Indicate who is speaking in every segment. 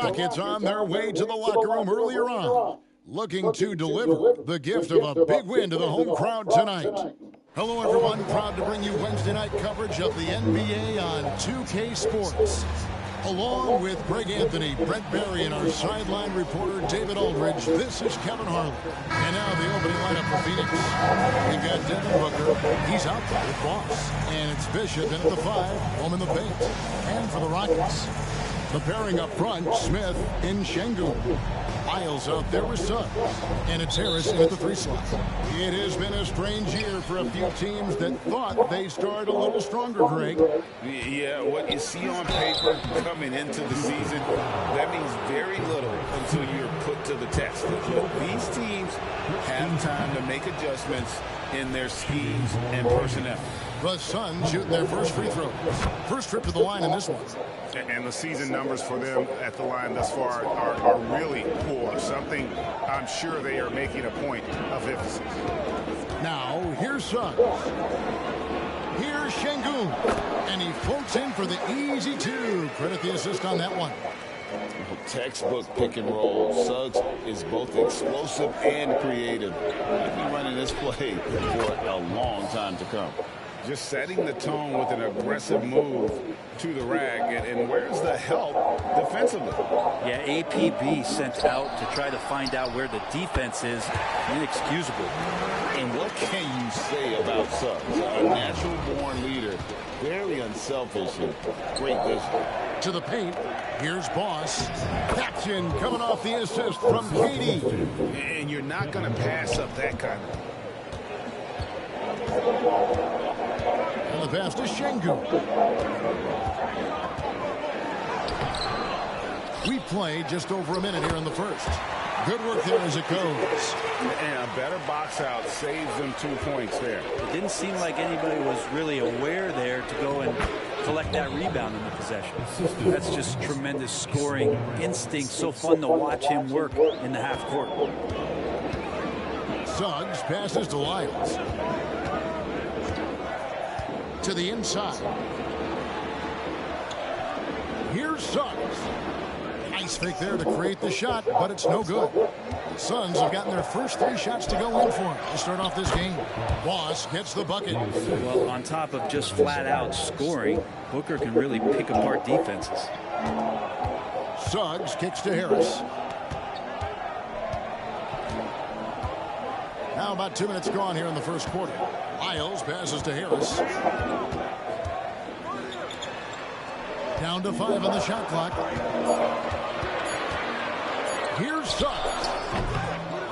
Speaker 1: Rockets on their way to the locker room earlier on, looking to deliver the gift of a big win to the home crowd tonight. Hello, everyone. Proud to bring you Wednesday night coverage of the NBA on 2K Sports. Along with Greg Anthony, Brent Barry, and our sideline reporter, David Aldridge, this is Kevin Harlan. And now the opening lineup for Phoenix. We've got Devin Booker. He's out there with Boss. And it's Bishop in at the 5, home in the paint. And for the Rockets, the pairing up front, Smith in Şengün. Miles out there with Suggs. And it's Harris in at the 3 slot. It has been a strange year for a few teams that thought they started a little stronger, Greg.
Speaker 2: Yeah, what you see on paper coming into the season, that means very little until you're put to the test. These teams have time to make adjustments in their schemes and personnel.
Speaker 1: The Suns shooting their first free throw. First trip to the line in this one.
Speaker 3: And the season numbers for them at the line thus far are really poor. Something I'm sure they are making a point of emphasis.
Speaker 1: Now, here's Suggs. Here's Şengün. And he floats in for the easy 2. Credit the assist on that one.
Speaker 2: Textbook pick and roll. Suggs is both explosive and creative. He'll be running this play for a long time to come. Just setting the tone with an aggressive move to the rack. And where's the help defensively?
Speaker 4: Yeah, APB sent out to try to find out where the defense is. Inexcusable.
Speaker 2: And what can you say about Suggs? A natural-born leader. Very unselfish and great vision.
Speaker 1: To the paint. Here's Boss. Action coming off the assist from KD.
Speaker 3: And you're not going to pass up that kind of.
Speaker 1: And the pass to Şengün. We played just over a minute here in the first. Good work there as it goes.
Speaker 3: And a better box out saves them 2 points there.
Speaker 4: It didn't seem like anybody was really aware there to go and collect that rebound in the possession. That's just tremendous scoring instinct. So fun to watch him work in the half court.
Speaker 1: Suggs passes to Lyles. To the inside. Here's Suggs. Nice fake there to create the shot, but it's no good. The Suns have gotten their first 3 shots to go in for him to start off this game. Boss gets the bucket.
Speaker 4: Well, on top of just flat-out scoring, Booker can really pick apart defenses.
Speaker 1: Suggs kicks to Harris. Now about 2 minutes gone here in the first quarter. Lyles passes to Harris. Down to 5 on the shot clock. Here's Suggs.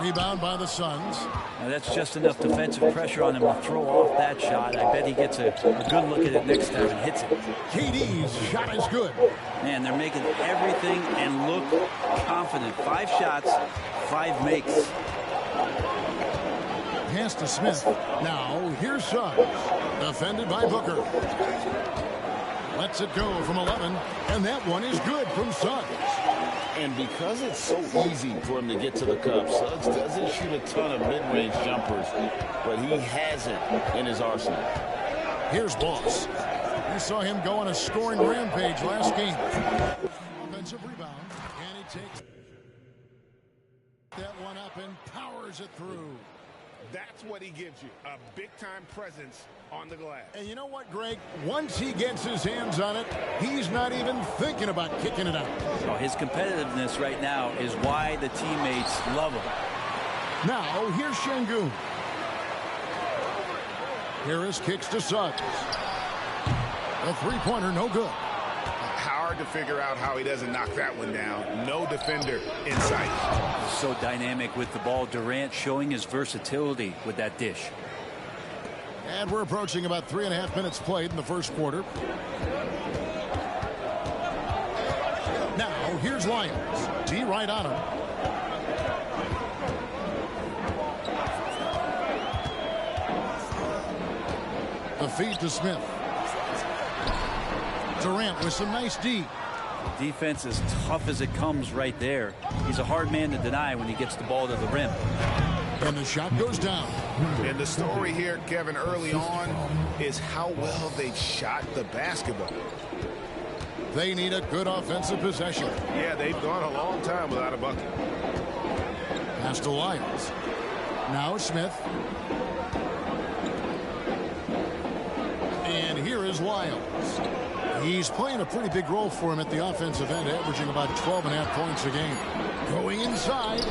Speaker 1: Rebound by the Suns.
Speaker 4: Now that's just enough defensive pressure on him to throw off that shot. I bet he gets a good look at it next time and hits it.
Speaker 1: KD's shot is good.
Speaker 4: Man, they're making everything and look confident. 5 shots, 5 makes.
Speaker 1: Pass to Smith. Now, here's Suggs. Defended by Booker. Lets it go from 11, and that one is good from Suggs.
Speaker 2: And because it's so easy for him to get to the cup, Suggs doesn't shoot a ton of mid-range jumpers, but he has it in his arsenal.
Speaker 1: Here's Boss. We saw him go on a scoring rampage last game. Offensive rebound, and he takes that one up and powers it through.
Speaker 3: That's what he gives you, a big-time presence on the glass.
Speaker 1: And you know what, Greg? Once he gets his hands on it, he's not even thinking about kicking it out.
Speaker 4: Oh, his competitiveness right now is why the teammates love him.
Speaker 1: Now, here's Şengün. Harris kicks to Suggs. A 3-pointer, no good.
Speaker 3: Hard to figure out how he doesn't knock that one down. No defender in sight.
Speaker 4: So dynamic with the ball. Durant showing his versatility with that dish.
Speaker 1: And we're approaching about 3.5 minutes played in the first quarter. Now, here's Lyons. D right on him. The feed to Smith. Durant with some nice D.
Speaker 4: Defense as tough as it comes right there. He's a hard man to deny when he gets the ball to the rim.
Speaker 1: And the shot goes down.
Speaker 3: And the story here, Kevin, early on is how well they shot the basketball.
Speaker 1: They need a good offensive possession.
Speaker 3: Yeah, they've gone a long time without a bucket.
Speaker 1: Pass to Lyles. Now Smith. And here is Lyles. He's playing a pretty big role for him at the offensive end, averaging about 12.5 points a game. Going inside.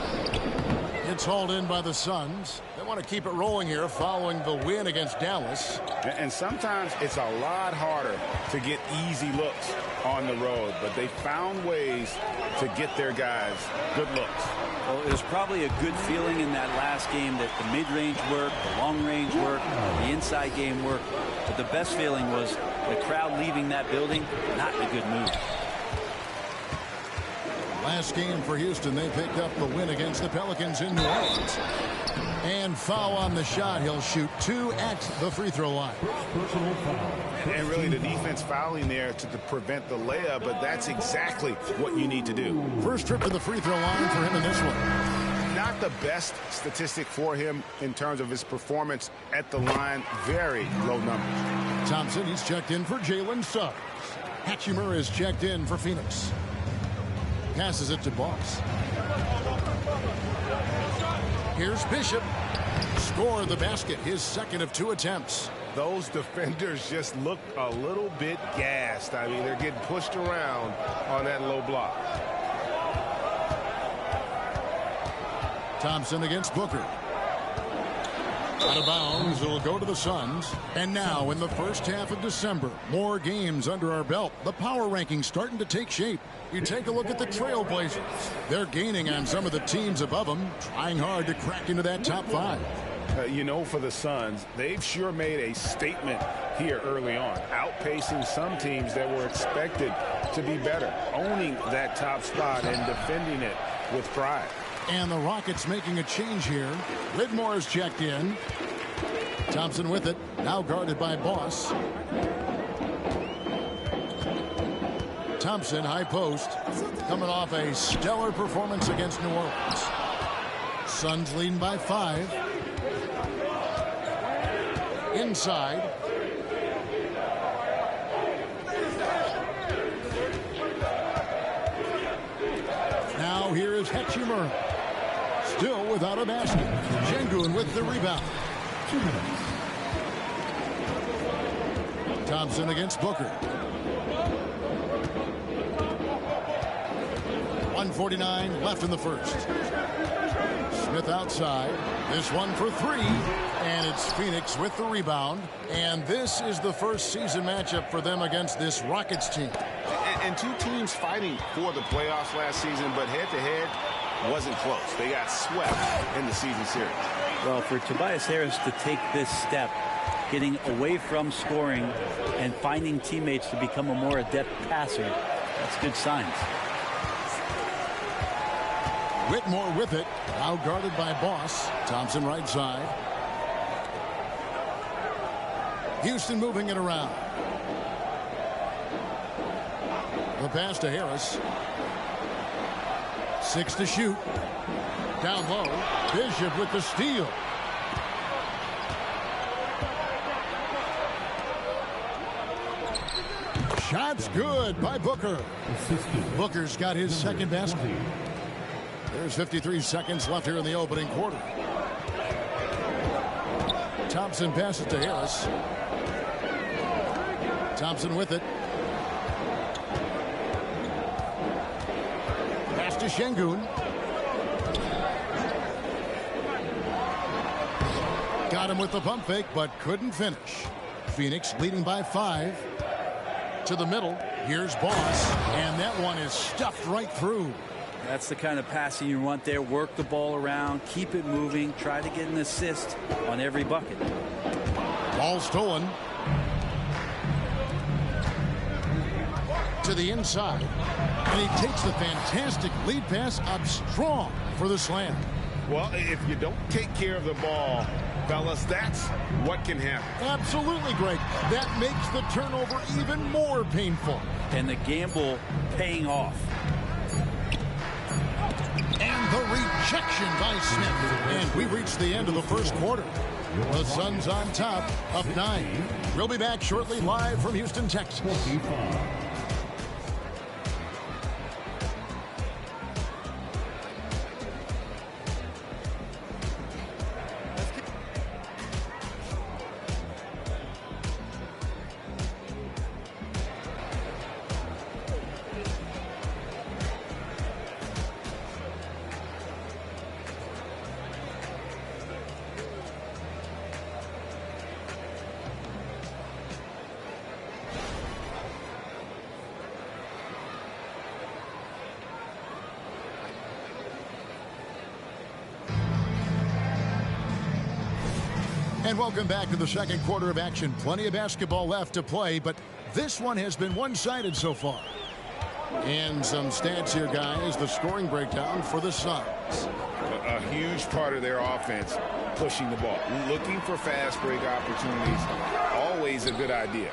Speaker 1: It's hauled in by the Suns. They want to keep it rolling here following the win against Dallas.
Speaker 3: And sometimes it's a lot harder to get easy looks on the road, but they found ways to get their guys good looks.
Speaker 4: Well, it was probably a good feeling in that last game that the mid-range worked, the long-range worked, the inside game worked. But the best feeling was the crowd leaving that building, not in a good mood.
Speaker 1: Last game for Houston, they picked up the win against the Pelicans in New Orleans. And foul on the shot. He'll shoot 2 at the free throw line.
Speaker 3: And really the defense fouling there to prevent the layup, but that's exactly what you need to do.
Speaker 1: First trip to the free throw line for him in this one.
Speaker 3: Not the best statistic for him in terms of his performance at the line. Very low numbers.
Speaker 1: Thompson, he's checked in for Jalen Suggs. Hachimura is checked in for Phoenix. Passes it to Boss. Here's Bishop. Score the basket, his second of 2 attempts.
Speaker 3: Those defenders just look a little bit gassed. I mean, they're getting pushed around on that low block.
Speaker 1: Thompson against Booker. Out of bounds, it'll go to the Suns. And now in the first half of December, more games under our belt. The power rankings starting to take shape. You take a look at the Trailblazers. They're gaining on some of the teams above them, trying hard to crack into that top 5.
Speaker 3: You know, for the Suns, they've sure made a statement here early on, outpacing some teams that were expected to be better, owning that top spot and defending it with pride.
Speaker 1: And the Rockets making a change here. Widmore is checked in. Thompson with it, now guarded by Boss. Thompson, high post, coming off a stellar performance against New Orleans. Suns leading by 5. Inside. Now here is Hachimura. Still without a basket. Şengün with the rebound. Thompson against Booker. 1:49 left in the first. Smith outside. This one for 3. And it's Phoenix with the rebound. And this is the first season matchup for them against this Rockets team.
Speaker 3: And 2 teams fighting for the playoffs last season, but head-to-head wasn't close. They got swept in the season series.
Speaker 4: Well, for Tobias Harris to take this step, getting away from scoring and finding teammates to become a more adept passer, that's good signs.
Speaker 1: Whitmore with it, now guarded by Boss. Thompson right side. Houston moving it around. The pass to Harris. 6 to shoot. Down low. Bishop with the steal. Shots good by Booker. Booker's got his second basket. There's 53 seconds left here in the opening quarter. Thompson passes to Harris. Thompson with it. Pass to Şengün. Got him with the pump fake, but couldn't finish. Phoenix leading by 5. To the middle. Here's Boss. And that one is stuffed right through.
Speaker 4: That's the kind of passing you want there. Work the ball around, keep it moving, try to get an assist on every bucket.
Speaker 1: Ball stolen. To the inside. And he takes the fantastic lead pass up strong for the slam.
Speaker 3: Well, if you don't take care of the ball, fellas, that's what can happen.
Speaker 1: Absolutely, Greg. That makes the turnover even more painful.
Speaker 4: And the gamble paying off.
Speaker 1: And the rejection by Smith. And we reach the end of the first quarter. The Suns on top, up 9. We'll be back shortly live from Houston, Texas. And welcome back to the second quarter of action. Plenty of basketball left to play, but this one has been one-sided so far. And some stats here, guys. The scoring breakdown for the Suns.
Speaker 3: A huge part of their offense, pushing the ball. Looking for fast break opportunities. Always a good idea.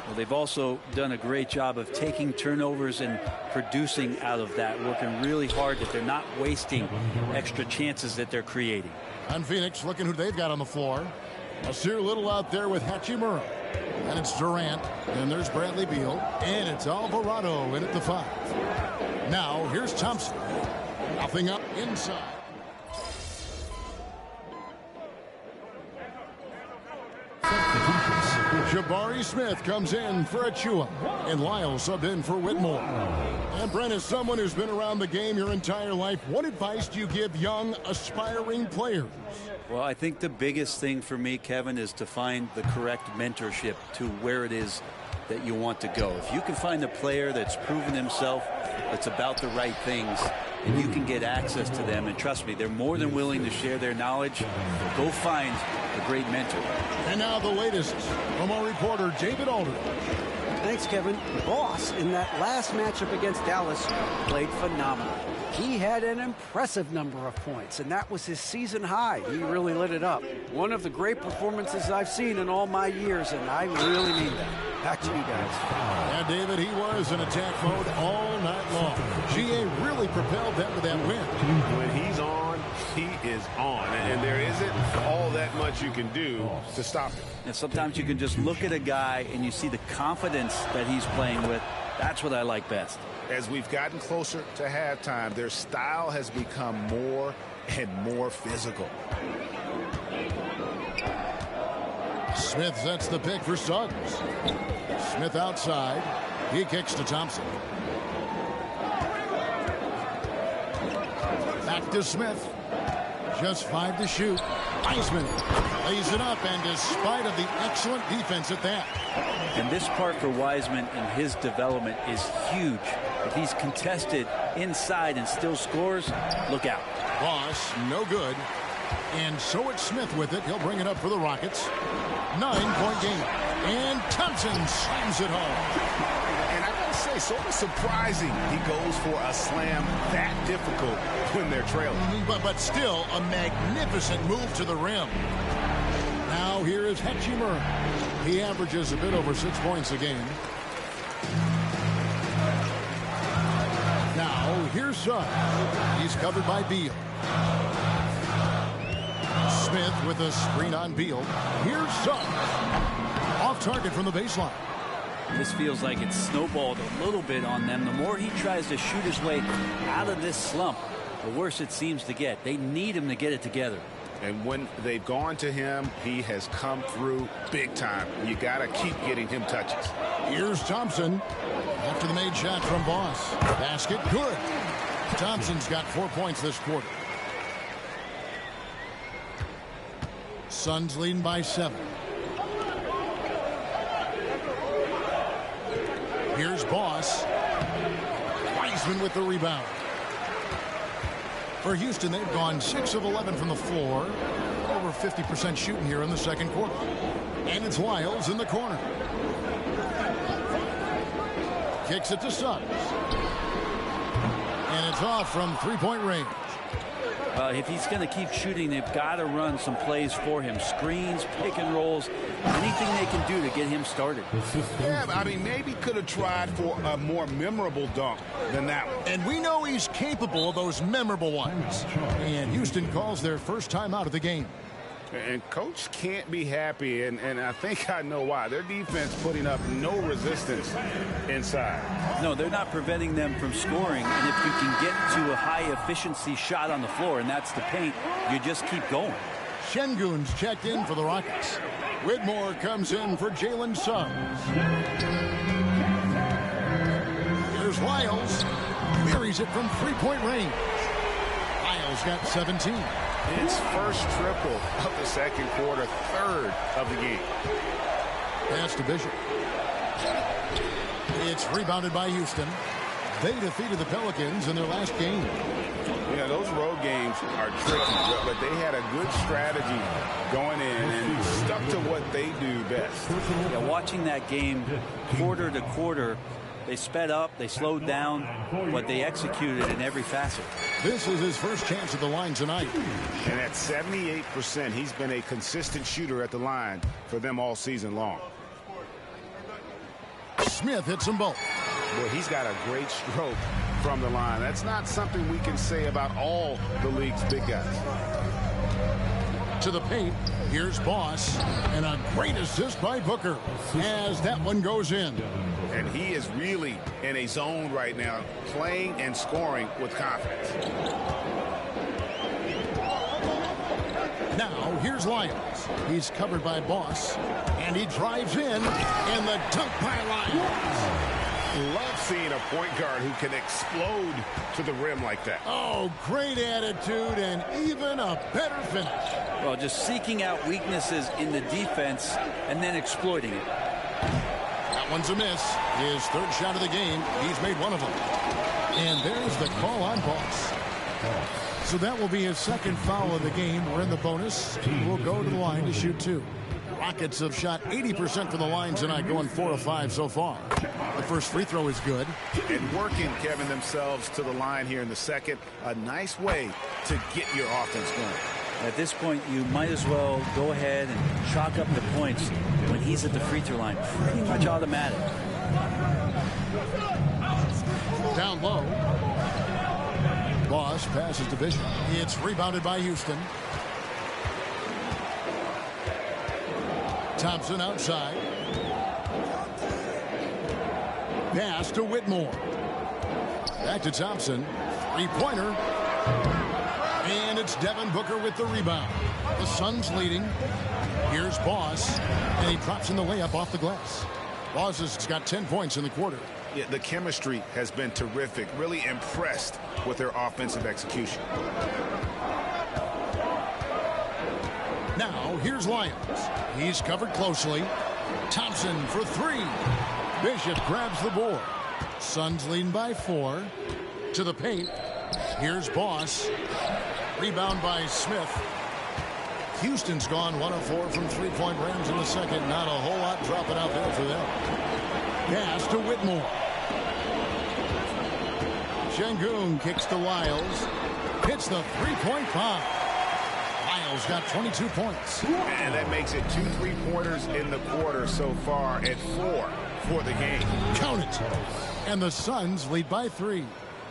Speaker 4: Well, they've also done a great job of taking turnovers and producing out of that, working really hard that they're not wasting extra chances that they're creating.
Speaker 1: On Phoenix, looking who they've got on the floor. Nasir Little out there with Hachimura. And it's Durant. And there's Bradley Beal. And it's Alvarado in at the 5. Now, here's Thompson. Nothing up inside. Jabari Smith comes in for Achua. And Lyle subbed in for Whitmore. And Brent, as someone who's been around the game your entire life, what advice do you give young, aspiring players?
Speaker 4: Well, I think the biggest thing for me, Kevin, is to find the correct mentorship to where it is that you want to go. If you can find a player that's proven himself, that's about the right things, and you can get access to them, and trust me, they're more than willing to share their knowledge. Go find a great mentor.
Speaker 1: And now the latest from our reporter, David Aldridge.
Speaker 5: Thanks, Kevin. Boss, in that last matchup against Dallas, played phenomenal. He had an impressive number of points, and that was his season high. He really lit it up. One of the great performances I've seen in all my years, and I really mean that. Back to you guys.
Speaker 1: Yeah, David, he was in attack mode all night long. GA really propelled them to that win.
Speaker 3: When he's on, he is on. And there isn't all that much you can do to stop him.
Speaker 4: And sometimes you can just look at a guy and you see the confidence that he's playing with. That's what I like best.
Speaker 3: As we've gotten closer to halftime, their style has become more and more physical.
Speaker 1: Smith sets the pick for Suggs. Smith outside. He kicks to Thompson. Back to Smith. Just 5 to shoot. Wiseman lays it up, and despite of the excellent defense at that.
Speaker 4: And this part for Wiseman in his development is huge. If he's contested inside and still scores, look out.
Speaker 1: Boss, no good. And so it's Smith with it. He'll bring it up for the Rockets. 9-point game. And Thompson slams it home.
Speaker 3: And I gotta say, sort of surprising he goes for a slam that difficult when they're trailing.
Speaker 1: But still a magnificent move to the rim. Now here is Hachimura. He averages a bit over 6 points a game. Now here's Suggs. He's covered by Beal. Smith with a screen on Beal. Here's Suggs. Off target from the baseline.
Speaker 4: This feels like it's snowballed a little bit on them. The more he tries to shoot his way out of this slump, the worse it seems to get. They need him to get it together.
Speaker 3: And when they've gone to him, he has come through big time. You got to keep getting him touches.
Speaker 1: Here's Thompson. After the made shot from Boss. Basket good. Thompson's got 4 points this quarter. Suns leading by 7. Here's Boss. Wiseman with the rebound. For Houston, they've gone 6 of 11 from the floor. Over 50% shooting here in the second quarter. And it's Lyles in the corner. Kicks it to Suggs. And it's off from three-point range.
Speaker 4: If he's going to keep shooting, they've got to run some plays for him. Screens, pick and rolls, anything they can do to get him started.
Speaker 3: Yeah, I mean, maybe could have tried for a more memorable dunk than that one.
Speaker 1: And we know he's capable of those memorable ones. And Houston calls their first time out of the game.
Speaker 3: And coach can't be happy, and I think I know why. Their defense putting up no resistance inside.
Speaker 4: No, they're not preventing them from scoring. And if you can get to a high-efficiency shot on the floor, and that's the paint, you just keep going.
Speaker 1: Şengün's checked in for the Rockets. Whitmore comes in for Jalen Suggs. Here's Lyles. Buries it from three-point range. Lyles got 17.
Speaker 3: His first triple of the second quarter, third of the game.
Speaker 1: Pass to Bishop. It's rebounded by Houston. They defeated the Pelicans in their last game.
Speaker 3: Yeah, those road games are tricky, but they had a good strategy going in and stuck to what they do best.
Speaker 4: Yeah, watching that game quarter to quarter, they sped up, they slowed down, but they executed in every facet.
Speaker 1: This is his first chance at the line tonight.
Speaker 3: And at 78%, he's been a consistent shooter at the line for them all season long.
Speaker 1: Smith hits them both.
Speaker 3: Boy, he's got a great stroke from the line. That's not something we can say about all the league's big guys.
Speaker 1: To the paint, here's Boss, and a great assist by Booker as that one goes in.
Speaker 3: And he is really in a zone right now, playing and scoring with confidence.
Speaker 1: Now, here's Lyons. He's covered by Boss, and he drives in, and the dunk by Lyons.
Speaker 3: Love seeing a point guard who can explode to the rim like that.
Speaker 1: Oh, great attitude and even a better finish.
Speaker 4: Well, just seeking out weaknesses in the defense and then exploiting it.
Speaker 1: That one's a miss. His third shot of the game. He's made one of them. And there's the call on Boss. So that will be his second foul of the game. We're in the bonus. He will go to the line to shoot two. Rockets have shot 80% from the line tonight, going 4 of 5 so far. The first free throw is good.
Speaker 3: And working, Kevin, themselves to the line here in the second. A nice way to get your offense going.
Speaker 4: At this point, you might as well go ahead and chalk up the points when he's at the free throw line. Pretty much automatic.
Speaker 1: Down low. Boss passes to Bishop. It's rebounded by Houston. Thompson outside. Pass to Whitmore. Back to Thompson. Three-pointer. And it's Devin Booker with the rebound. The Suns leading. Here's Boss. And he drops in the layup off the glass. Boss has got 10 points in the quarter.
Speaker 3: Yeah, the chemistry has been terrific. Really impressed with their offensive execution.
Speaker 1: Now, here's Lyons. He's covered closely. Thompson for three. Bishop grabs the board. Suns leading by 4. To the paint. Here's Boss. Rebound by Smith. Houston's gone 1 of 4 from three-point range in the second. Not a whole lot dropping out there for them. Pass to Whitmore. Şengün kicks to Lyles. Hits the three-point bomb. Lyles got 22 points.
Speaker 3: And that makes it 2 3-pointers in the quarter so far at 4 for the game.
Speaker 1: Count it. And the Suns lead by 3.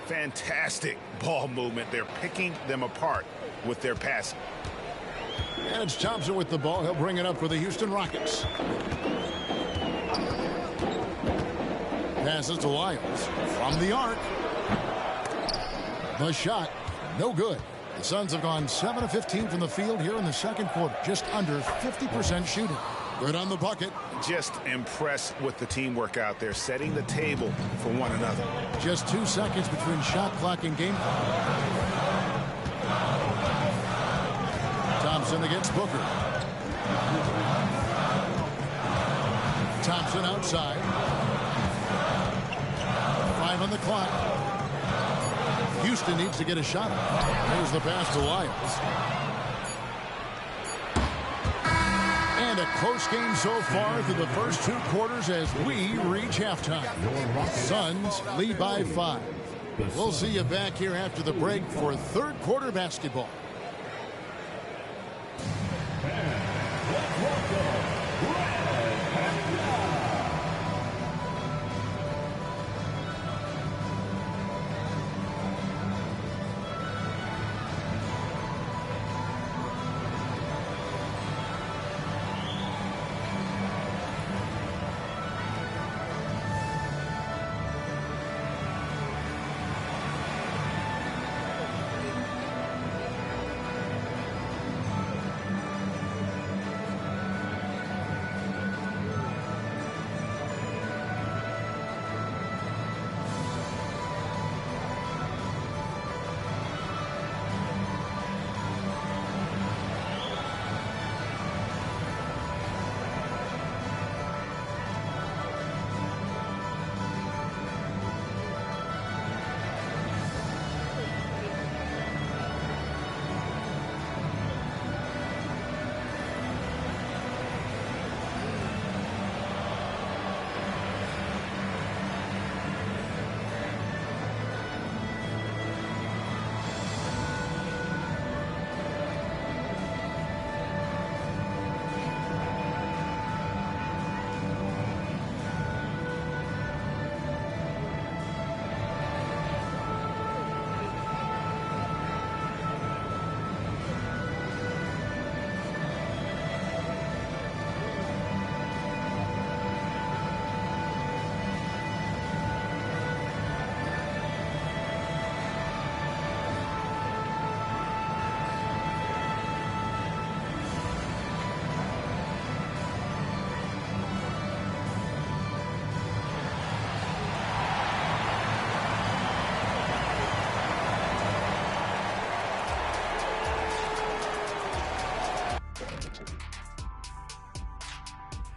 Speaker 3: Fantastic ball movement. They're picking them apart with their passing.
Speaker 1: And it's Thompson with the ball. He'll bring it up for the Houston Rockets. Passes to Lyles from the arc. The shot, no good. The Suns have gone 7 of 15 from the field here in the second quarter. Just under 50% shooting. Good on the bucket.
Speaker 3: Just impressed with the teamwork out there, setting the table for one another.
Speaker 1: Just 2 seconds between shot clock and game clock. Thompson against Booker. Thompson outside. 5 on the clock. Houston needs to get a shot. There's the pass to Lyles. And a close game so far through the first 2 quarters as we reach halftime. Suns lead by 5. We'll see you back here after the break for third quarter basketball.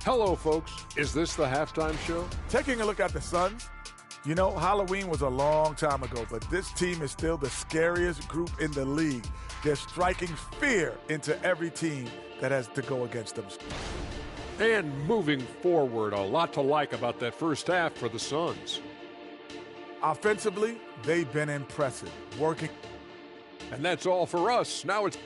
Speaker 6: Hello, folks. Is this the halftime show?
Speaker 7: Taking a look at the Suns, you know, Halloween was a long time ago, but this team is still the scariest group in the league. They're striking fear into every team that has to go against them.
Speaker 6: And moving forward, a lot to like about that first half for the Suns.
Speaker 7: Offensively, they've been impressive, working.
Speaker 6: And that's all for us. Now it's...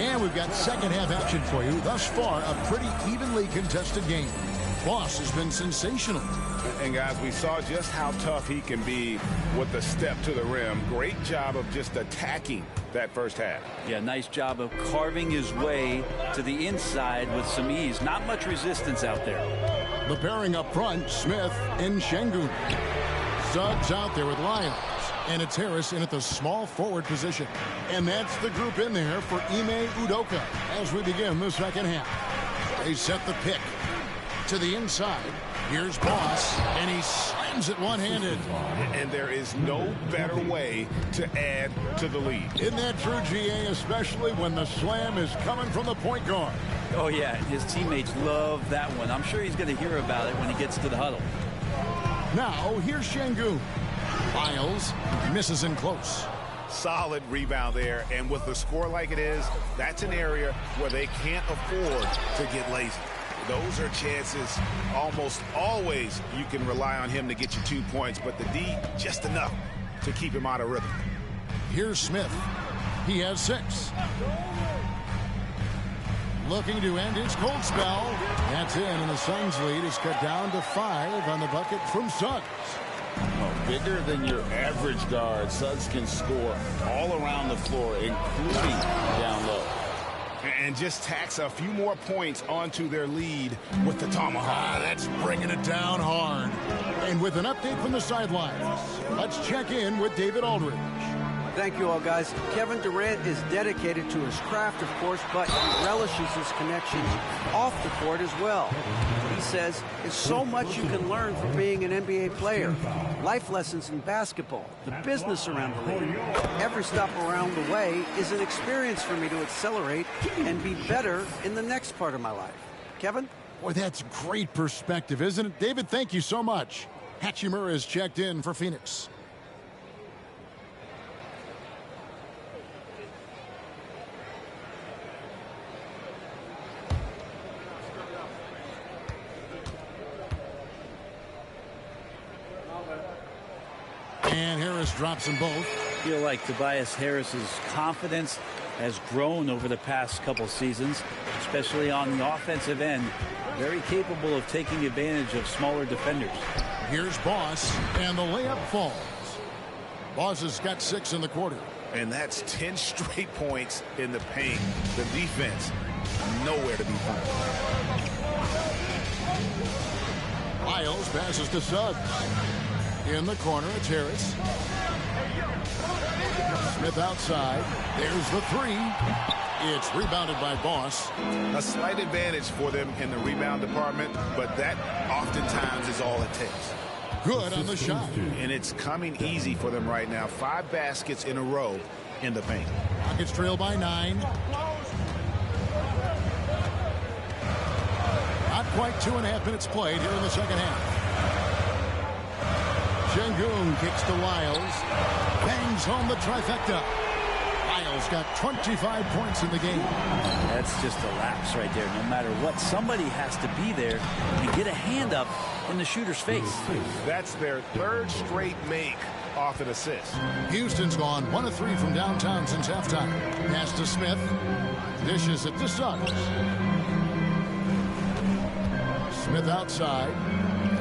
Speaker 1: And we've got second half action for you. Thus far, a pretty evenly contested game. Boss has been sensational.
Speaker 3: And guys, we saw just how tough he can be with the step to the rim. Great job of just attacking that first half.
Speaker 4: Yeah, nice job of carving his way to the inside with some ease. Not much resistance out there.
Speaker 1: The pairing up front, Smith and Şengün. Suggs out there with Lyles. And it's Harris in at the small forward position. And that's the group in there for Ime Udoka as we begin the second half. They set the pick to the inside. Here's Boss, and he slams it one-handed.
Speaker 3: And there is no better way to add to the lead.
Speaker 1: Isn't that true, GA, especially when the slam is coming from the point guard?
Speaker 4: Oh, yeah, his teammates love that one. I'm sure he's going to hear about it when he gets to the huddle.
Speaker 1: Now, here's Şengün. Lyles misses in close.
Speaker 3: Solid rebound there, and with the score like it is, that's an area where they can't afford to get lazy. Those are chances almost always you can rely on him to get you 2 points, but the D, just enough to keep him out of rhythm.
Speaker 1: Here's Smith. He has 6. Looking to end his cold spell. That's in, and the Suns' lead is cut down to 5 on the bucket from Suggs.
Speaker 2: Oh, bigger than your average guard, Suggs can score all around the floor, including down low.
Speaker 3: And just tacks a few more points onto their lead with the tomahawk.
Speaker 1: That's bringing it down hard. And with an update from the sidelines, let's check in with David Aldridge.
Speaker 5: Thank you all, guys. Kevin Durant is dedicated to his craft, of course, but he relishes his connections off the court as well. He says there's so much you can learn from being an NBA player. Life lessons in basketball, the business around the league. Every stop around the way is an experience for me to accelerate and be better in the next part of my life. Kevin?
Speaker 1: Boy, that's great perspective, isn't it? David, thank you so much. Hachimura is checked in for Phoenix. And Harris drops them both.
Speaker 4: I feel like Tobias Harris's confidence has grown over the past couple seasons, especially on the offensive end. Very capable of taking advantage of smaller defenders.
Speaker 1: Here's Boss, and the layup falls. Boss has got 6 in the quarter.
Speaker 3: And that's 10 straight points in the paint. The defense, nowhere to be found.
Speaker 1: Lyles passes to Suggs. In the corner, it's Harris. Smith outside. There's the 3. It's rebounded by Boss.
Speaker 3: A slight advantage for them in the rebound department, but that oftentimes is all it takes.
Speaker 1: Good on the shot.
Speaker 3: And it's coming easy for them right now. 5 baskets in a row in the paint.
Speaker 1: Rockets trail by 9. Not quite 2.5 minutes played here in the second half. Şengün kicks to Lyles. Bangs home the trifecta. Lyles got 25 points in the game.
Speaker 4: That's just a lapse right there. No matter what, somebody has to be there and get a hand up in the shooter's face.
Speaker 3: That's their 3rd straight make off an assist.
Speaker 1: Houston's gone 1 of 3 from downtown since halftime. Pass to Smith. Dishes it to Suggs. Smith outside.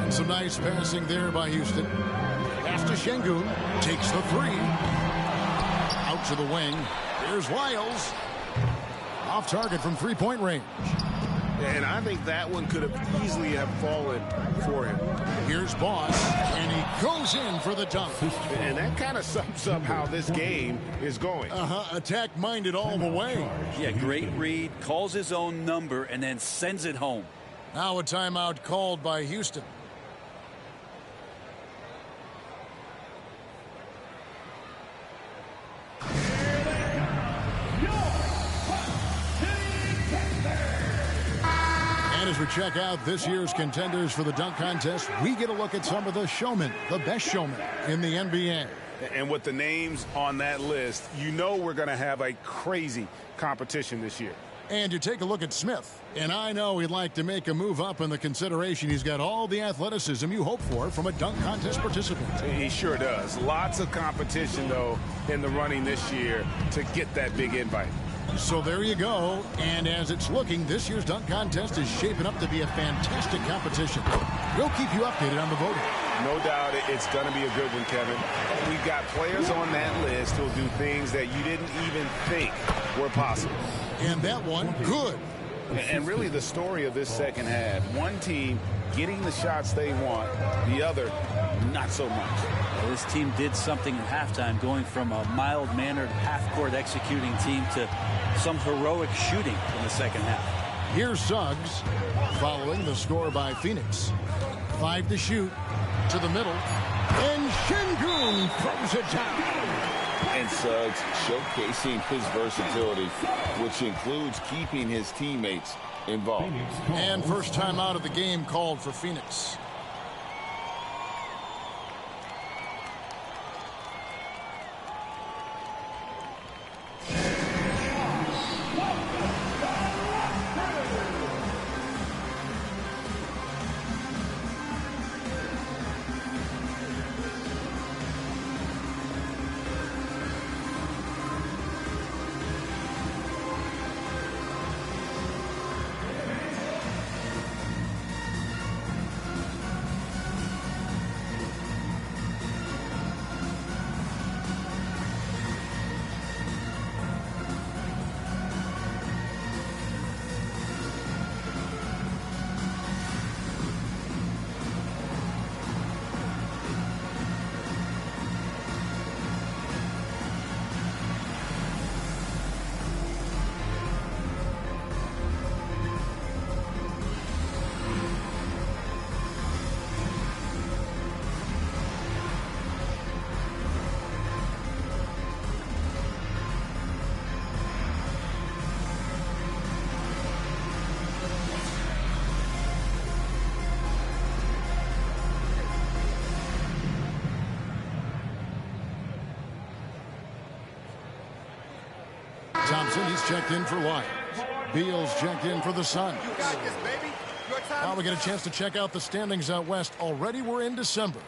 Speaker 1: And some nice passing there by Houston. Pass to Şengün. Takes the 3. Out to the wing. Here's Lyles. Off target from 3-point range.
Speaker 3: And I think that one could have easily have fallen for him.
Speaker 1: Here's Boss. And he goes in for the dunk.
Speaker 3: And that kind of sums up how this game is going.
Speaker 1: Attack-minded all the way.
Speaker 4: Yeah, great read. Calls his own number and then sends it home.
Speaker 1: Now a timeout called by Houston. as we check out this year's contenders for the dunk contest, we get a look at some of the showmen, the best showmen in the NBA.
Speaker 3: And with the names on that list, you know we're going to have a crazy competition this year.
Speaker 1: And you take a look at Smith, and I know he'd like to make a move up in the consideration. He's got all the athleticism you hope for from a dunk contest participant.
Speaker 3: He sure does. Lots of competition, though, in the running this year to get that big invite.
Speaker 1: So there you go. And as it's looking, this year's dunk contest is shaping up to be a fantastic competition. We'll keep you updated on the voting.
Speaker 3: No doubt it's going to be a good one, Kevin. We've got players on that list who'll do things that you didn't even think were possible.
Speaker 1: And that one, good.
Speaker 3: And really the story of this second half, one team getting the shots they want, the other not so much.
Speaker 4: Well, this team did something at halftime, going from a mild-mannered half-court executing team to some heroic shooting in the second half.
Speaker 1: Here's Suggs following the score by Phoenix. 5 to shoot, to the middle, and Şengün throws it down.
Speaker 2: And Suggs showcasing his versatility, which includes keeping his teammates involved.
Speaker 1: And first time out of the game called for Phoenix. Thompson, he's checked in for Lyons. Beal's checked in for the Suns. Now we get a chance to check out the standings out west. Already we're in December.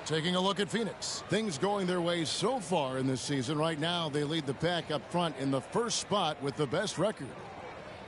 Speaker 1: Taking a look at Phoenix. Things going their way so far in this season. Right now, they lead the pack up front in the first spot with the best record.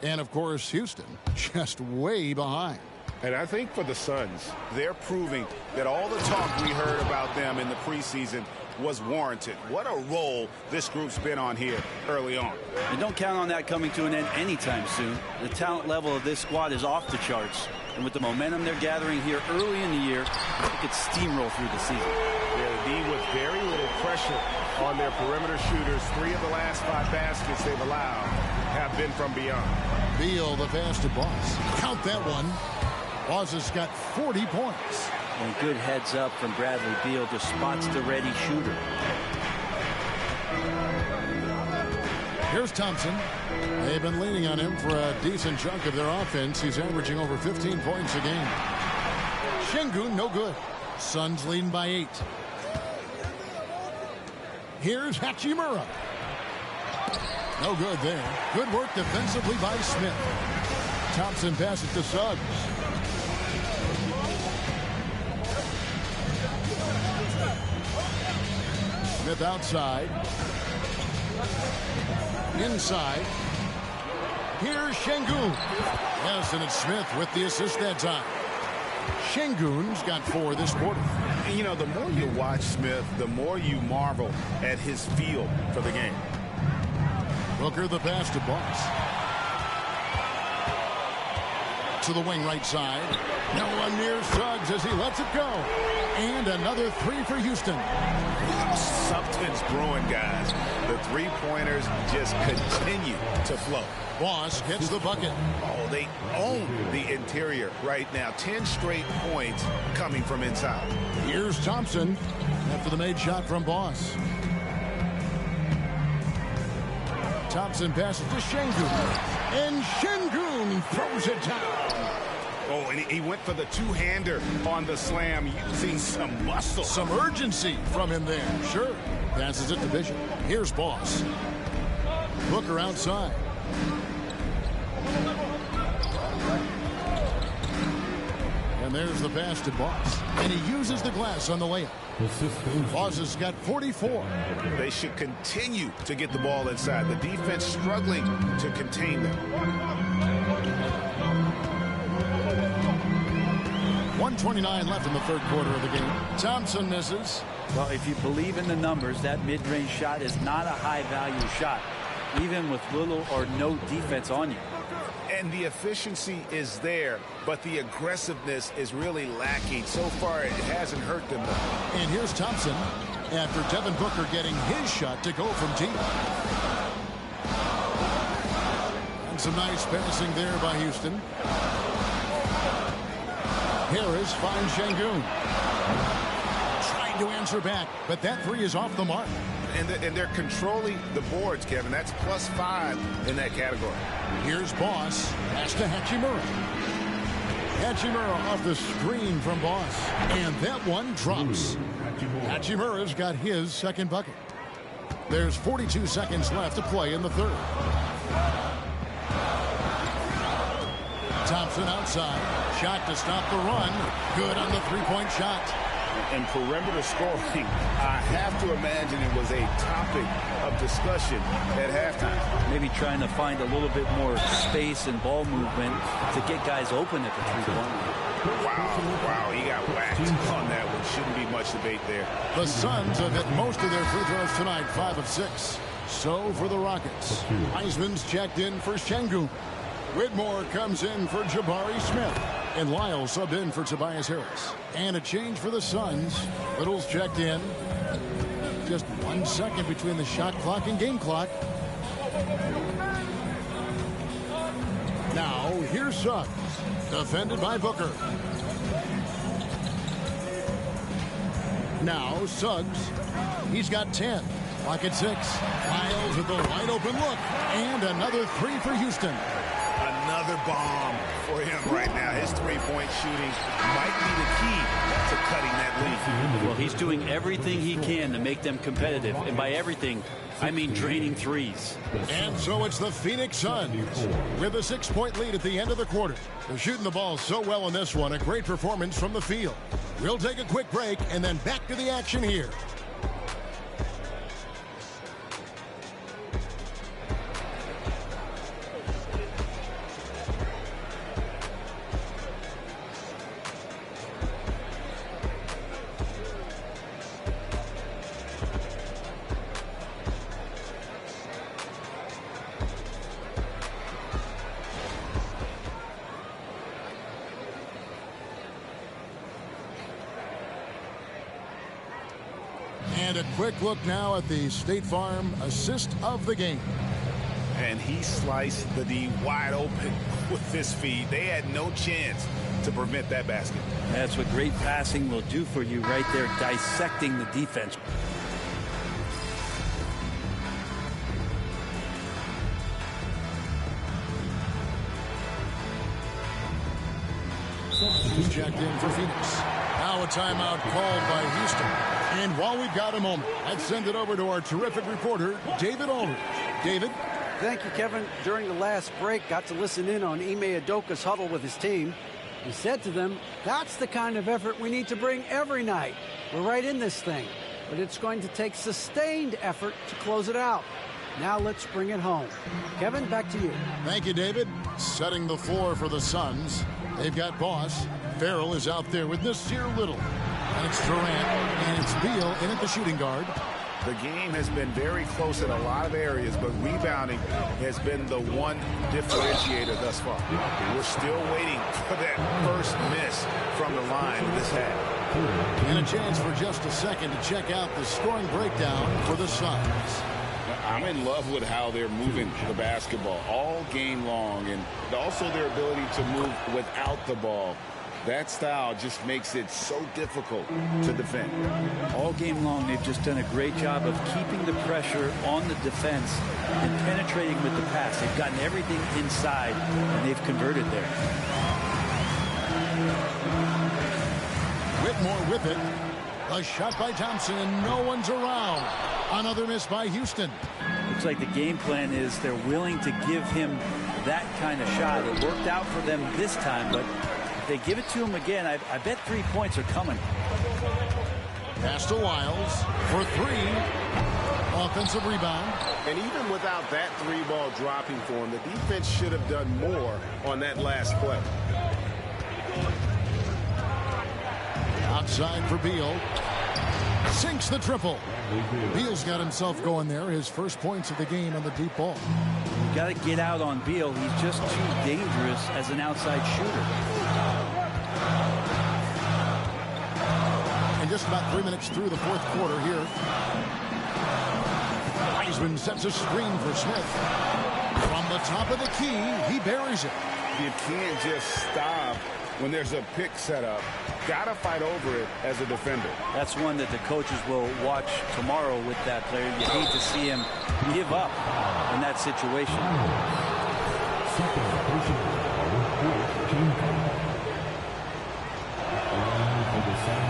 Speaker 1: And, of course, Houston just way behind.
Speaker 3: And I think for the Suns, they're proving that all the talk we heard about them in the preseason was warranted. What a role this group's been on here early on.
Speaker 4: And don't count on that coming to an end anytime soon. The talent level of this squad is off the charts. And with the momentum they're gathering here early in the year, they could steamroll through the season.
Speaker 3: Yeah, the D with very little pressure on their perimeter shooters. 3 of the last 5 baskets they've allowed have been from beyond.
Speaker 1: Beal, the pass to Boss. Count that one. Boss has got 40 points.
Speaker 4: And good heads up from Bradley Beal, just spots the ready shooter.
Speaker 1: Here's Thompson. They've been leaning on him for a decent chunk of their offense. He's averaging over 15 points a game. Şengün, no good. Suns leading by 8. Here's Hachimura. No good there. Good work defensively by Smith. Thompson passes to Suggs. Smith outside. Inside. Here's Şengün. Yes, and it's Smith with the assist that time. Şengün's got 4 this quarter.
Speaker 3: And, you know, the more you watch Smith, the more you marvel at his feel for the game.
Speaker 1: Booker the pass to Boss. To the wing right side. No one near Suggs as he lets it go. And another 3 for Houston.
Speaker 3: Something's brewing, guys. The three-pointers just continue to flow.
Speaker 1: Boss gets the bucket.
Speaker 3: Oh, they own the interior right now. 10 straight points coming from inside.
Speaker 1: Here's Thompson after the made shot from Boss. Thompson passes to Şengün. And Şengün throws it down.
Speaker 3: Oh, and he went for the two-hander on the slam, using some muscle.
Speaker 1: Some urgency from him there. Sure. Passes it to Bishop. Here's Boss. Booker outside. And there's the pass to Boss. And he uses the glass on the layup. Boss has got 44.
Speaker 3: They should continue to get the ball inside. The defense struggling to contain them.
Speaker 1: 1:29 left in the third quarter of the game. Thompson misses.
Speaker 4: Well, if you believe in the numbers, that mid-range shot is not a high-value shot, even with little or no defense on you.
Speaker 3: And the efficiency is there, but the aggressiveness is really lacking. So far, it hasn't hurt them, though.
Speaker 1: And here's Thompson after Devin Booker getting his shot to go from deep. And some nice passing there by Houston. Harris finds Şengün. Trying to answer back, but that three is off the mark.
Speaker 3: And they're controlling the boards, Kevin. That's +5 in that category.
Speaker 1: Here's Boss. Pass to Hachimura. Hachimura off the screen from Boss. And that one drops. Hachimura's got his second bucket. There's 42 seconds left to play in the third. Thompson outside. Shot to stop the run. Good on the three-point shot.
Speaker 3: And perimeter scoring, I have to imagine it was a topic of discussion at halftime.
Speaker 4: Maybe trying to find a little bit more space and ball movement to get guys open at the three-point line.
Speaker 3: Wow, he got whacked on that one. Shouldn't be much debate there.
Speaker 1: The Suns have hit most of their free throws tonight, 5 of 6. So for the Rockets, Wiseman's checked in for Şengün. Whitmore comes in for Jabari Smith. And Lyle subbed in for Tobias Harris. And a change for the Suns. Little's checked in. Just 1 second between the shot clock and game clock. Now, here's Suggs. Defended by Booker. Now, Suggs. He's got 10. Clock at 6. Miles with the wide open look. And another three for Houston.
Speaker 3: Another bomb for him right now. His three-point shooting might be the key to cutting that lead.
Speaker 4: Well, he's doing everything he can to make them competitive. And by everything, I mean draining threes.
Speaker 1: And so it's the Phoenix Suns with a 6-point lead at the end of the quarter. They're shooting the ball so well in this one. A great performance from the field. We'll take a quick break and then back to the action here. And a quick look now at the State Farm assist of the game.
Speaker 3: And he sliced the D wide open with his feet. They had no chance to prevent that basket.
Speaker 4: That's what great passing will do for you right there, dissecting the defense.
Speaker 1: He's checked in for Phoenix. Now a timeout called by Houston. And while we've got a moment, let's send it over to our terrific reporter, David Aldridge. David?
Speaker 5: Thank you, Kevin. During the last break, got to listen in on Ime Udoka's huddle with his team. He said to them, that's the kind of effort we need to bring every night. We're right in this thing, but it's going to take sustained effort to close it out. Now let's bring it home. Kevin, back to you.
Speaker 1: Thank you, David. Setting the floor for the Suns. They've got Boss. Farrell is out there with Nasir Little. And it's Durant, and it's Beal in at the shooting guard.
Speaker 3: The game has been very close in a lot of areas, but rebounding has been the one differentiator thus far. We're still waiting for that first miss from the line this half.
Speaker 1: And a chance for just a second to check out the scoring breakdown for the Suns.
Speaker 2: I'm in love with how they're moving the basketball all game long, and also their ability to move without the ball. That style just makes it so difficult to defend.
Speaker 4: All game long, they've just done a great job of keeping the pressure on the defense and penetrating with the pass. They've gotten everything inside, and they've converted there.
Speaker 1: Whitmore with it. A shot by Thompson, and no one's around. Another miss by Houston.
Speaker 4: Looks like the game plan is they're willing to give him that kind of shot. It worked out for them this time, but if they give it to him again, I bet 3 points are coming.
Speaker 1: Pass to Wiles for 3. Offensive rebound.
Speaker 3: And even without that 3-ball dropping for him, the defense should have done more on that last play.
Speaker 1: Outside for Beal. Sinks the triple. Beal's got himself going there. His first points of the game on the deep ball.
Speaker 4: You got to get out on Beal. He's just too dangerous as an outside shooter.
Speaker 1: And just about 3 minutes through the fourth quarter here. Wiseman sets a screen for Smith. From the top of the key, he buries it.
Speaker 3: You can't just stop when there's a pick set up. Got to fight over it as a defender.
Speaker 4: That's one that the coaches will watch tomorrow with that player. You hate to see him give up in that situation.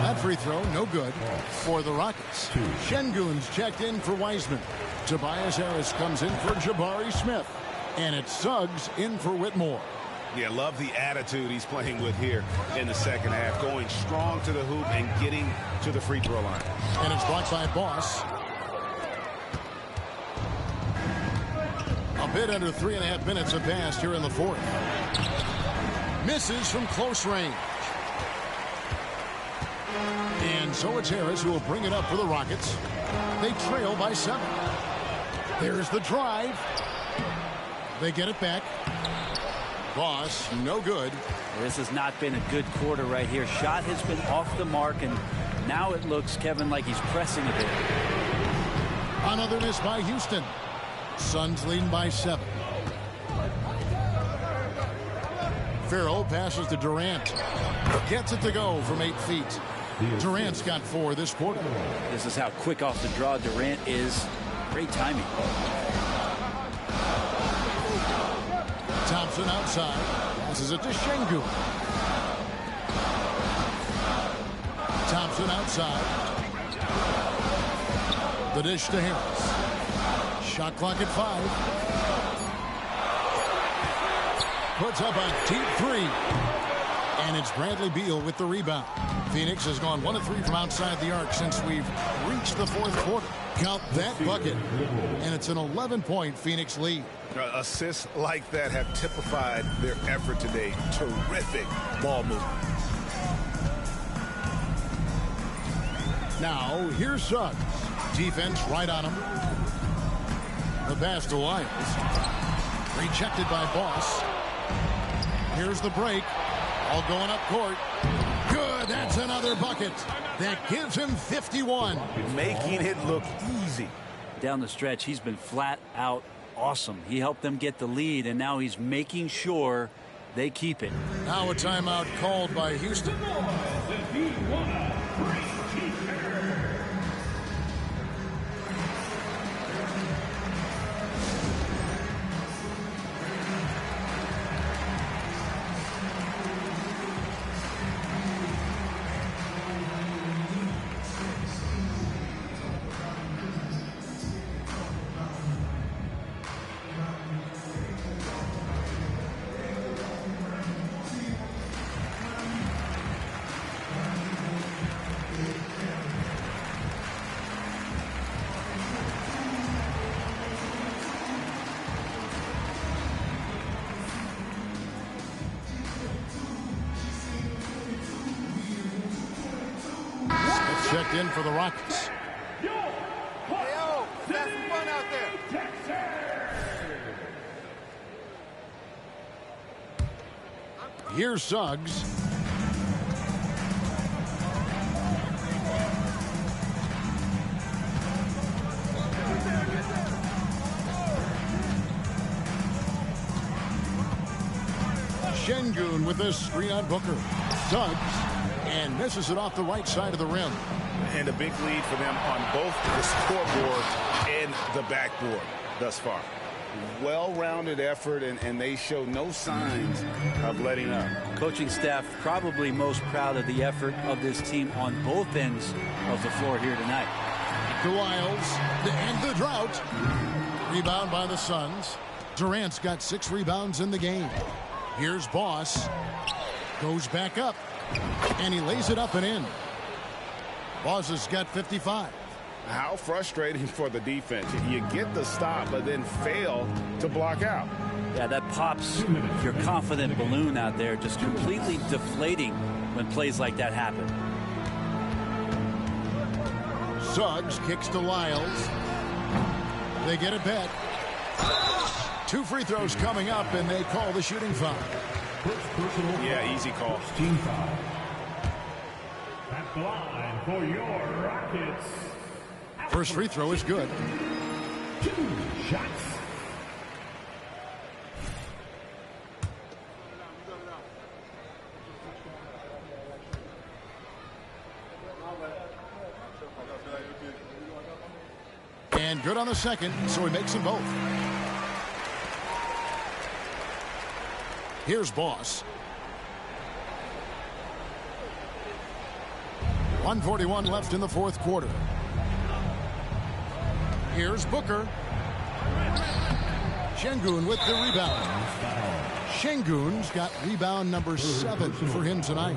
Speaker 1: That free throw, no good for the Rockets. Şengün's checked in for Wiseman. Tobias Harris comes in for Jabari Smith. And it's Suggs in for Whitmore.
Speaker 3: Yeah, love the attitude he's playing with here in the second half. Going strong to the hoop and getting to the free throw line.
Speaker 1: And it's blocked by Boss. A bit under 3.5 minutes have passed here in the fourth. Misses from close range. And so it's Harris who will bring it up for the Rockets. They trail by 7. There's the drive. They get it back. Boss, no good.
Speaker 4: This has not been a good quarter right here. Shot has been off the mark, and now it looks, Kevin, like he's pressing a bit.
Speaker 1: Another miss by Houston. Suns leading by 7. Farrell passes to Durant. Gets it to go from 8 feet. Durant's got 4 this quarter.
Speaker 4: This is how quick off the draw Durant is. Great timing.
Speaker 1: Thompson outside. Passes it to Şengün. Thompson outside. The dish to Harris. Shot clock at 5. Puts up a deep 3. And it's Bradley Beal with the rebound. Phoenix has gone 1 of 3 from outside the arc since we've reached the fourth quarter. Count that bucket. And it's an 11-point Phoenix lead.
Speaker 3: Assists like that have typified their effort today. Terrific ball movement.
Speaker 1: Now, here's Suggs. Defense right on him. The pass to Wiles. Rejected by Boss. Here's the break. All going up court. Good. That's another bucket. That gives him 51.
Speaker 3: Making it look easy.
Speaker 4: Down the stretch, he's been flat out awesome. He helped them get the lead, and now he's making sure they keep it.
Speaker 1: Now a timeout called by Houston. Checked in for the Rockets.
Speaker 8: Yo, that's fun out there.
Speaker 1: Here's Suggs. Şengün with a screen on Booker. Suggs. And misses it off the right side of the rim.
Speaker 3: And a big lead for them on both the scoreboard and the backboard thus far.
Speaker 2: well-rounded effort, and they show no signs of letting up.
Speaker 4: Coaching staff probably most proud of the effort of this team on both ends of the floor here tonight.
Speaker 1: To Lyles to end the drought. Rebound by the Suns. Durant's got 6 rebounds in the game. Here's Boss. Goes back up. And he lays it up and in. Boss has got 55.
Speaker 3: How frustrating for the defense. You get the stop, but then fail to block out.
Speaker 4: Yeah, that pops your confident balloon out there, just completely deflating when plays like that happen.
Speaker 1: Suggs kicks to Lyles. They get a bet. 2 free throws coming up, and they call the shooting foul.
Speaker 3: Yeah, easy call.
Speaker 9: Team foul. At the line for your Rockets.
Speaker 1: First free throw is good.
Speaker 9: 2 shots.
Speaker 1: And good on the second, so he makes them both. Here's Boss. 1:41 left in the fourth quarter. Here's Booker. Şengün with the rebound. Şengün's got rebound number 7 for him tonight.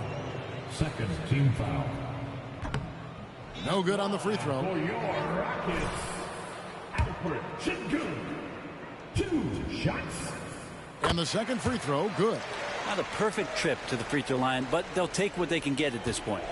Speaker 9: Second team foul.
Speaker 1: No good on the free throw.
Speaker 9: For your Rockets. Alfred Şengün. 2 shots.
Speaker 1: And the second free throw, good.
Speaker 4: Not a perfect trip to the free throw line, but they'll take what they can get at this point.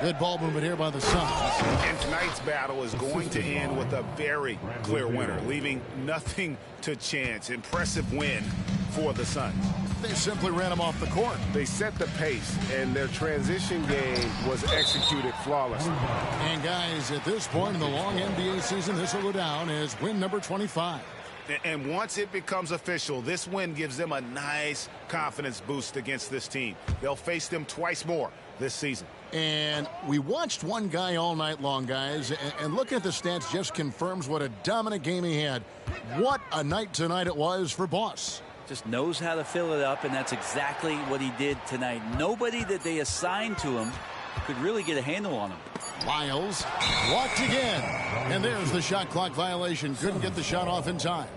Speaker 1: Good ball movement here by the Suns.
Speaker 3: And tonight's battle is going to end with a very clear winner, leaving nothing to chance. Impressive win for the Suns.
Speaker 1: They simply ran him off the court.
Speaker 3: They set the pace, and their transition game was executed flawlessly.
Speaker 1: And guys, at this point in the long NBA season, this will go down as win number 25.
Speaker 3: And once it becomes official, this win gives them a nice confidence boost against this team. They'll face them twice more this season.
Speaker 1: And we watched one guy all night long, guys, and looking at the stats just confirms what a dominant game he had. What a night tonight it was for Boss.
Speaker 4: Just knows how to fill it up, and that's exactly what he did tonight. Nobody that they assigned to him could really get a handle on him.
Speaker 1: Lyles walked again. And there's the shot clock violation. Couldn't get the shot off in time.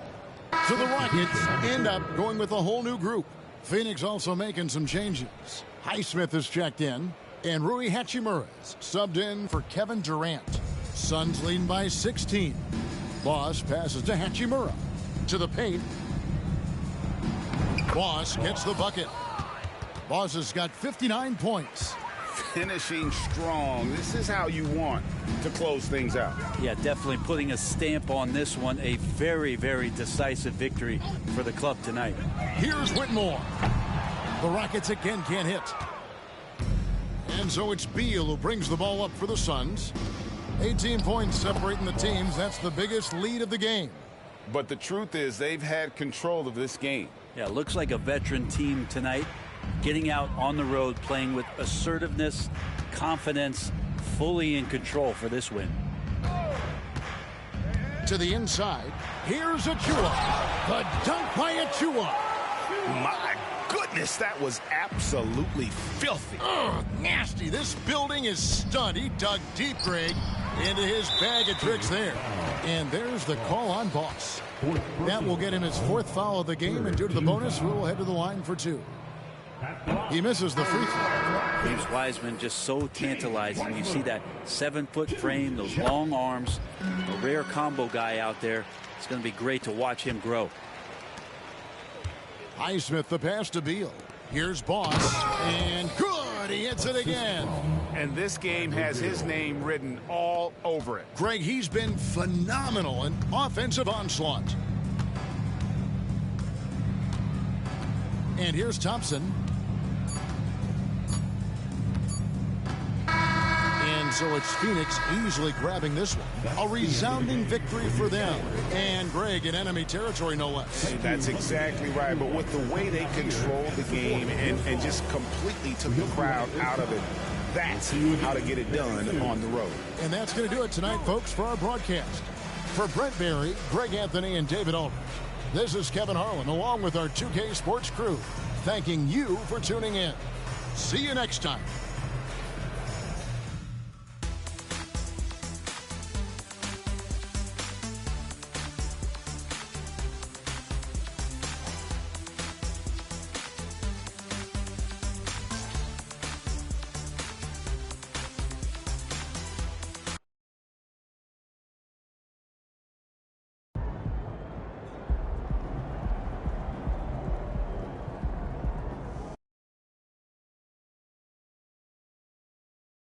Speaker 1: So the Rockets end up going with a whole new group. Phoenix also making some changes. Highsmith is checked in. And Rui Hachimura's subbed in for Kevin Durant. Suns leading by 16. Boss passes to Hachimura. To the paint. Boss gets the bucket. Boss has got 59 points.
Speaker 3: Finishing strong. This is how you want to close things out.
Speaker 4: Yeah, definitely putting a stamp on this one. A very, very decisive victory for the club tonight.
Speaker 1: Here's Whitmore. The Rockets again can't hit. And so it's Beal who brings the ball up for the Suns. 18 points separating the teams. That's the biggest lead of the game.
Speaker 3: But the truth is they've had control of this game.
Speaker 4: Yeah, looks like a veteran team tonight. Getting out on the road, playing with assertiveness, confidence, fully in control for this win.
Speaker 1: To the inside. Here's Achua. The dunk by Achua.
Speaker 3: My goodness, that was absolutely filthy.
Speaker 1: Ugh, nasty. This building is stunned. He dug deep, Greg, into his bag of tricks there. And there's the call on Boss. That will get him his 4th foul of the game, and due to the bonus, we'll head to the line for 2. He misses the free throw.
Speaker 4: James Wiseman just so tantalizing. You see that 7-foot frame, those long arms, a rare combo guy out there. It's going to be great to watch him grow.
Speaker 1: Highsmith the pass to Beal. Here's Boss, and good. He hits it again.
Speaker 3: And this game has his name written all over it.
Speaker 1: Greg, he's been phenomenal in offensive onslaught. And here's Thompson. And so it's Phoenix easily grabbing this one. A resounding victory for them. And Greg in enemy territory, no less.
Speaker 3: That's exactly right. But with the way they controlled the game and just completely took the crowd out of it, that's how to get it done on the road.
Speaker 1: And that's going to do it tonight, folks, for our broadcast. For Brent Barry, Greg Anthony, and David Aldridge, this is Kevin Harlan along with our 2K Sports crew, thanking you for tuning in. See you next time.